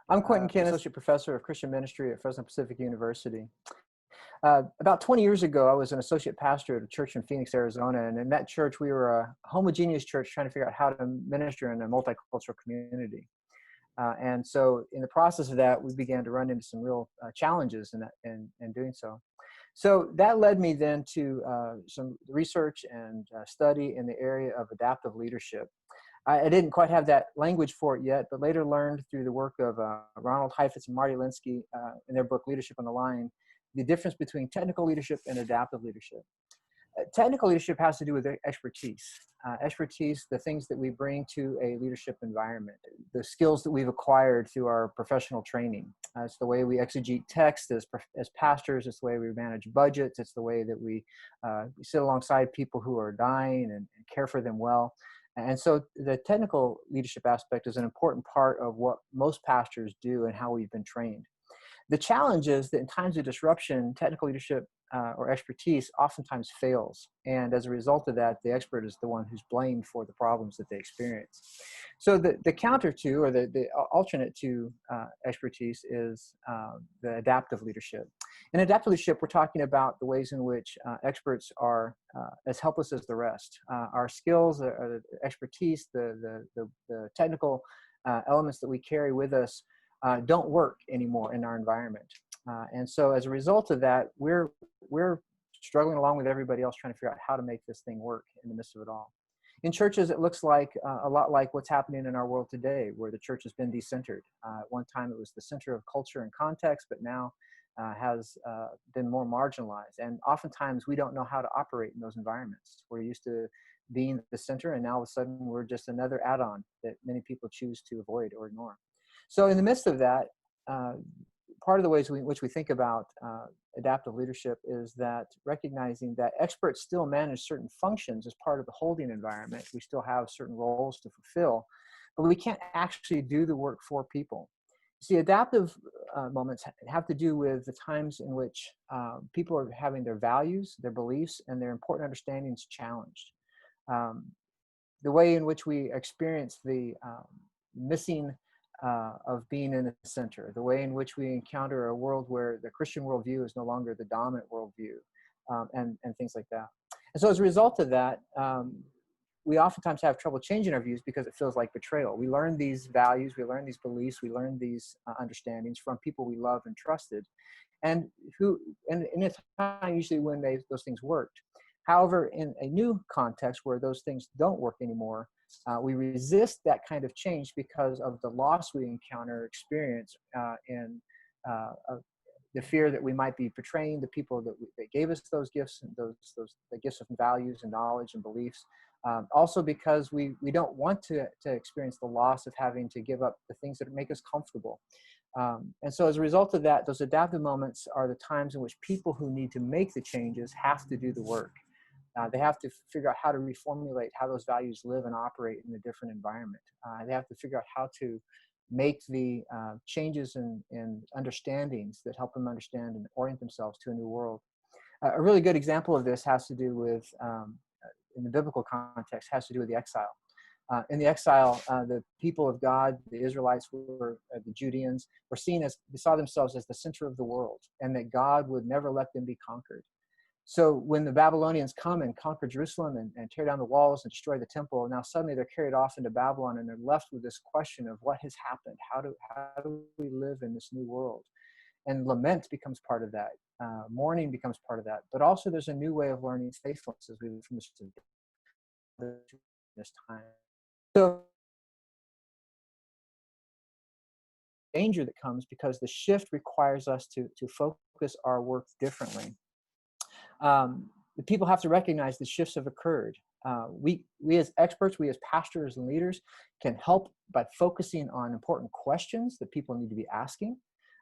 I'm Quentin Kinnison, Associate Professor of Christian Ministry at Fresno Pacific University. About 20 years ago, I was an associate pastor at a church in Phoenix, Arizona. And in that church, we were a homogeneous church trying to figure out how to minister in a multicultural community. And so in the process of that, we began to run into some real challenges in doing so. So that led me then to some research and study in the area of adaptive leadership. I didn't quite have that language for it yet, but later learned through the work of Ronald Heifetz and Marty Linsky in their book, Leadership on the Line, the difference between technical leadership and adaptive leadership. Technical leadership has to do with expertise. Expertise, the things that we bring to a leadership environment, the skills that we've acquired through our professional training. It's the way we exegete text as pastors. It's the way we manage budgets. It's the way that we sit alongside people who are dying and care for them well. And so the technical leadership aspect is an important part of what most pastors do and how we've been trained. The challenge is that in times of disruption, technical leadership or expertise oftentimes fails. And as a result of that, the expert is the one who's blamed for the problems that they experience. So the counter to, or the alternate to expertise is the adaptive leadership. In adaptive leadership, we're talking about the ways in which experts are as helpless as the rest. Our skills, the expertise, the technical elements that we carry with us don't work anymore in our environment. And so as a result of that, we're struggling along with everybody else trying to figure out how to make this thing work in the midst of it all. In churches, it looks like a lot like what's happening in our world today, where the church has been decentered. At one time, it was the center of culture and context, but now has been more marginalized. And oftentimes, we don't know how to operate in those environments. We're used to being the center, and now all of a sudden, we're just another add-on that many people choose to avoid or ignore. So in the midst of that, part of the ways in which we think about adaptive leadership is that recognizing that experts still manage certain functions as part of the holding environment. We still have certain roles to fulfill, but we can't actually do the work for people. See, adaptive moments have to do with the times in which people are having their values, their beliefs, and their important understandings challenged. The way in which we experience the missing of being in the center, the way in which we encounter a world where the Christian worldview is no longer the dominant worldview, and things like that. And so as a result of that, we oftentimes have trouble changing our views because it feels like betrayal. We learn these values, we learn these beliefs, we learn these understandings from people we love and trusted, and in a time usually when those things worked. However, in a new context where those things don't work anymore, we resist that kind of change because of the loss we experience in the fear that we might be betraying the people that gave us those gifts and the gifts of values and knowledge and beliefs. Also because we don't want to experience the loss of having to give up the things that make us comfortable. And so as a result of that, those adaptive moments are the times in which people who need to make the changes have to do the work. They have to figure out how to reformulate how those values live and operate in a different environment. They have to figure out how to make the changes in understandings that help them understand and orient themselves to a new world. A really good example of this has to do with, in the biblical context, has to do with the exile. In the exile, the people of God, the Israelites, the Judeans, they saw themselves as the center of the world, and that God would never let them be conquered. So when the Babylonians come and conquer Jerusalem and tear down the walls and destroy the temple, now suddenly they're carried off into Babylon and they're left with this question of what has happened? How do we live in this new world? And lament becomes part of that. Mourning becomes part of that. But also there's a new way of learning faithfulness as we move from this time. So danger that comes because the shift requires us to focus our work differently. The people have to recognize the shifts have occurred. We as experts, we as pastors and leaders can help by focusing on important questions that people need to be asking.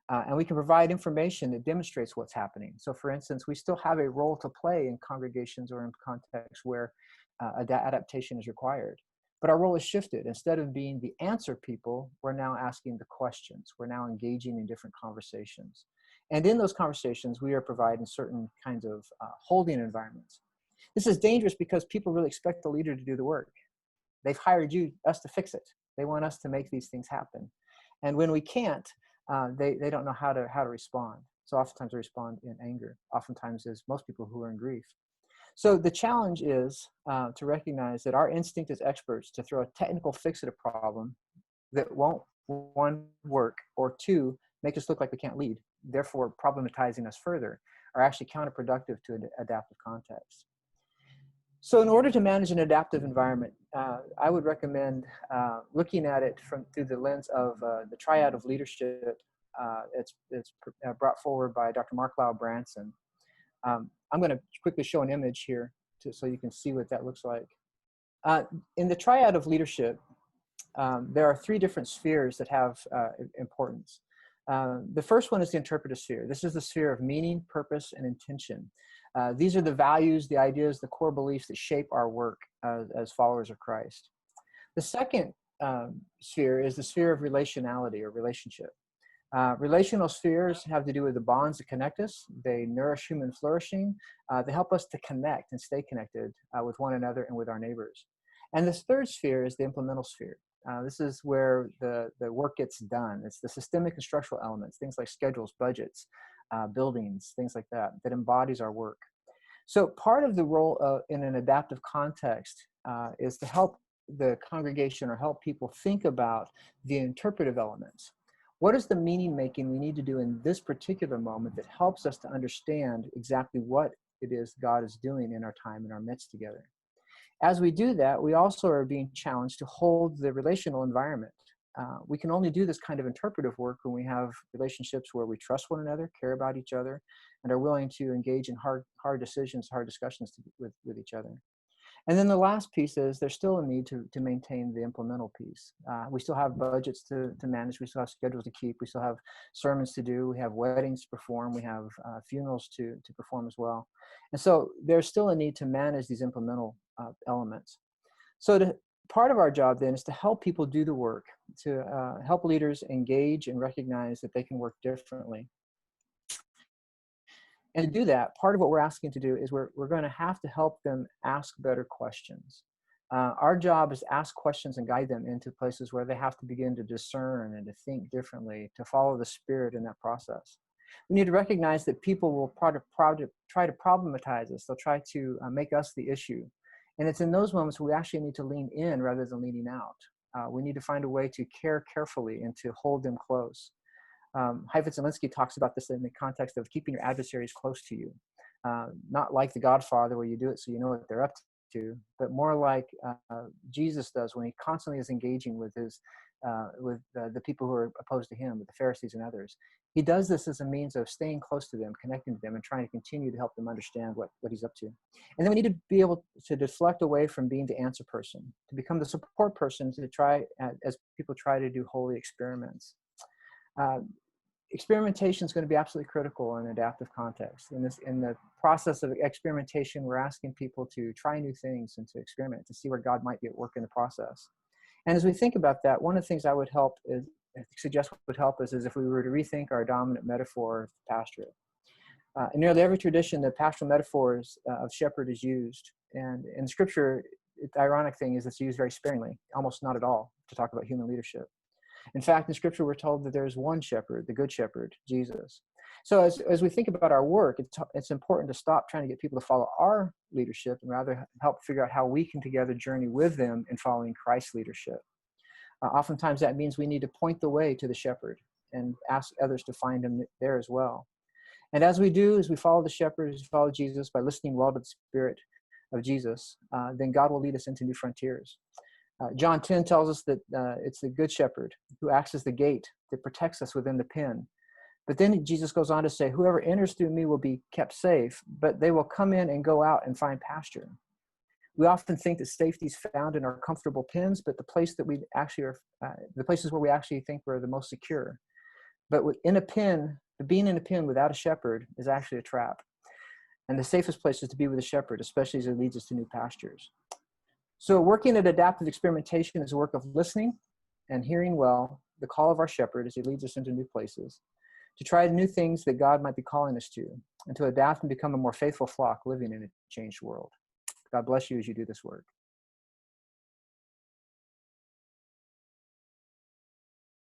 And we can provide information that demonstrates what's happening. So for instance, we still have a role to play in congregations or in contexts where adaptation is required. But our role has shifted. Instead of being the answer people, we're now asking the questions. We're now engaging in different conversations. And in those conversations, we are providing certain kinds of holding environments. This is dangerous because people really expect the leader to do the work. They've hired us to fix it. They want us to make these things happen. And when we can't, they don't know how to respond. So oftentimes they respond in anger, oftentimes as most people who are in grief. So the challenge is to recognize that our instinct as experts to throw a technical fix at a problem that won't, one, work, or two, make us look like we can't lead, therefore problematizing us further, are actually counterproductive to an adaptive context. So in order to manage an adaptive environment, I would recommend looking at it through the lens of the triad of leadership. It's brought forward by Dr. Mark Lau Branson. I'm going to quickly show an image here so you can see what that looks like. In the triad of leadership, there are three different spheres that have importance. The first one is the interpretive sphere. This is the sphere of meaning, purpose, and intention. These are the values, the ideas, the core beliefs that shape our work as followers of Christ. The second sphere is the sphere of relationality or relationship. Relational spheres have to do with the bonds that connect us. They nourish human flourishing. They help us to connect and stay connected with one another and with our neighbors. And this third sphere is the implemental sphere. This is where the work gets done. It's the systemic and structural elements, things like schedules, budgets, buildings, things like that, that embodies our work. So part of the role in an adaptive context is to help the congregation or help people think about the interpretive elements. What is the meaning making we need to do in this particular moment that helps us to understand exactly what it is God is doing in our time in our midst together? As we do that, we also are being challenged to hold the relational environment. We can only do this kind of interpretive work when we have relationships where we trust one another, care about each other, and are willing to engage in hard decisions, hard discussions with each other. And then the last piece is there's still a need to maintain the implemental piece. We still have budgets to manage. We still have schedules to keep. We still have sermons to do. We have weddings to perform. We have funerals to perform as well. And so there's still a need to manage these implemental elements. So part of our job then is to help people do the work, to help leaders engage and recognize that they can work differently. And to do that, part of what we're asking to do is we're going to have to help them ask better questions. Our job is to ask questions and guide them into places where they have to begin to discern and to think differently, to follow the Spirit in that process. We need to recognize that people will try to problematize us. They'll try to make us the issue. And it's in those moments we actually need to lean in rather than leaning out. We need to find a way to care carefully and to hold them close. Heifetz-Zielinski talks about this in the context of keeping your adversaries close to you. Not like The Godfather where you do it so you know what they're up to, but more like Jesus does when he constantly is engaging with the people who are opposed to him, with the Pharisees and others. He does this as a means of staying close to them, connecting to them, and trying to continue to help them understand what he's up to. And then we need to be able to deflect away from being the answer person, to become the support person to try, as people try to do holy experiments. Experimentation is going to be absolutely critical in an adaptive context. In the process of experimentation, we're asking people to try new things and to experiment, to see where God might be at work in the process. And as we think about that, one of the things I would suggest would help us is if we were to rethink our dominant metaphor of pastorate. In nearly every tradition, the pastoral metaphor of shepherd is used. And in Scripture, the ironic thing is it's used very sparingly, almost not at all, to talk about human leadership. In fact, in Scripture, we're told that there's one shepherd, the good shepherd, Jesus. So as we think about our work, it's important to stop trying to get people to follow our leadership and rather help figure out how we can together journey with them in following Christ's leadership. Oftentimes that means we need to point the way to the shepherd and ask others to find him there as well. And as we do, as we follow the shepherd, as we follow Jesus by listening well to the Spirit of Jesus, then God will lead us into new frontiers. John 10 tells us that it's the good shepherd who acts as the gate that protects us within the pen. But then Jesus goes on to say, whoever enters through me will be kept safe, but they will come in and go out and find pasture. We often think that safety is found in our comfortable pens, but the places where we actually think we're the most secure. But in a pen, being in a pen without a shepherd is actually a trap. And the safest place is to be with a shepherd, especially as it leads us to new pastures. So working at adaptive experimentation is a work of listening and hearing well the call of our shepherd as he leads us into new places, to try new things that God might be calling us to, and to adapt and become a more faithful flock living in a changed world. God bless you as you do this work.